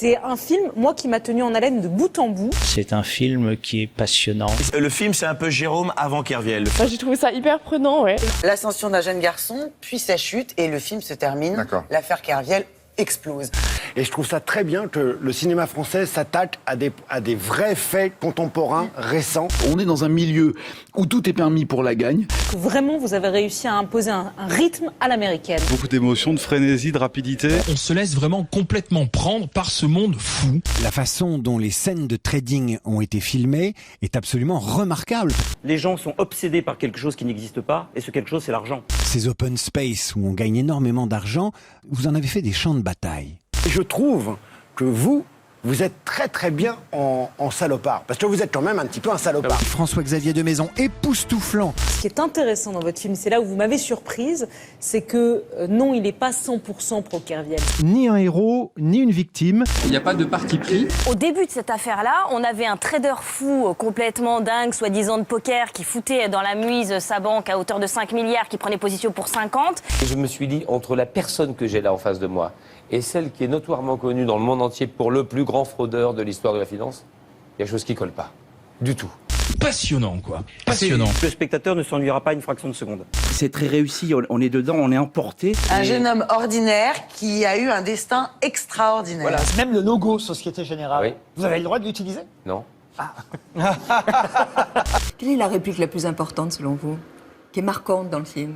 C'est un film, moi, qui m'a tenu en haleine de bout en bout. C'est un film qui est passionnant. Le film, c'est un peu Jérôme avant Kerviel. J'ai trouvé ça hyper prenant, ouais. L'ascension d'un jeune garçon, puis sa chute, et le film se termine. L'affaire Kerviel explose. Et je trouve ça très bien que le cinéma français s'attaque à des vrais faits contemporains, récents. On est dans un milieu où tout est permis pour la gagne. Vraiment, vous avez réussi à imposer un rythme à l'américaine. Beaucoup d'émotions, de frénésie, de rapidité. On se laisse vraiment complètement prendre par ce monde fou. La façon dont les scènes de trading ont été filmées est absolument remarquable. Les gens sont obsédés par quelque chose qui n'existe pas, et ce quelque chose, c'est l'argent. Ces open space où on gagne énormément d'argent, vous en avez fait des champs de bataille. Je trouve que vous êtes très très bien en salopard. Parce que vous êtes quand même un petit peu un salopard. François-Xavier de Maison, époustouflant. Ce qui est intéressant dans votre film, c'est là où vous m'avez surprise, c'est que non, il n'est pas 100% pro Kerviel. Ni un héros, ni une victime. Il n'y a pas de parti pris. Au début de cette affaire-là, on avait un trader fou complètement dingue, soi-disant de poker, qui foutait dans la muise sa banque à hauteur de 5 milliards, qui prenait position pour 50. Et je me suis dit, entre la personne que j'ai là en face de moi et celle qui est notoirement connue dans le monde entier pour le plus grand fraudeur de l'histoire de la finance, il y a quelque chose qui colle pas. Du tout. Passionnant, quoi. Passionnant. Le spectateur ne s'ennuiera pas une fraction de seconde. C'est très réussi, on est dedans, on est emporté. Un jeune homme ordinaire qui a eu un destin extraordinaire. Voilà, même le logo Société Générale, oui. Vous avez le droit de l'utiliser? Non. Quelle est la réplique la plus importante selon vous, qui est marquante dans le film?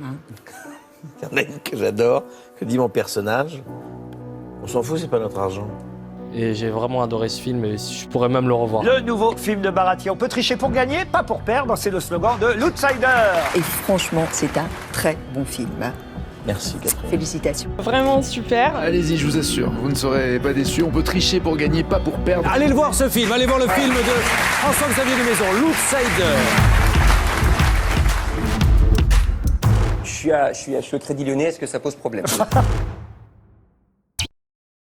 Il y en a une que j'adore, que dit mon personnage. On s'en fout, c'est pas notre argent. Et j'ai vraiment adoré ce film et je pourrais même le revoir. Le nouveau film de Baratie. On peut tricher pour gagner, pas pour perdre, c'est le slogan de l'Outsider. Et franchement, c'est un très bon film. Merci, Catherine. Félicitations. Vraiment super. Allez-y, je vous assure, vous ne serez pas déçus. On peut tricher pour gagner, pas pour perdre. Allez le voir ce film, allez voir le film de François-Xavier de Maison, l'Outsider. Je suis au Crédit Lyonnais, est-ce que ça pose problème?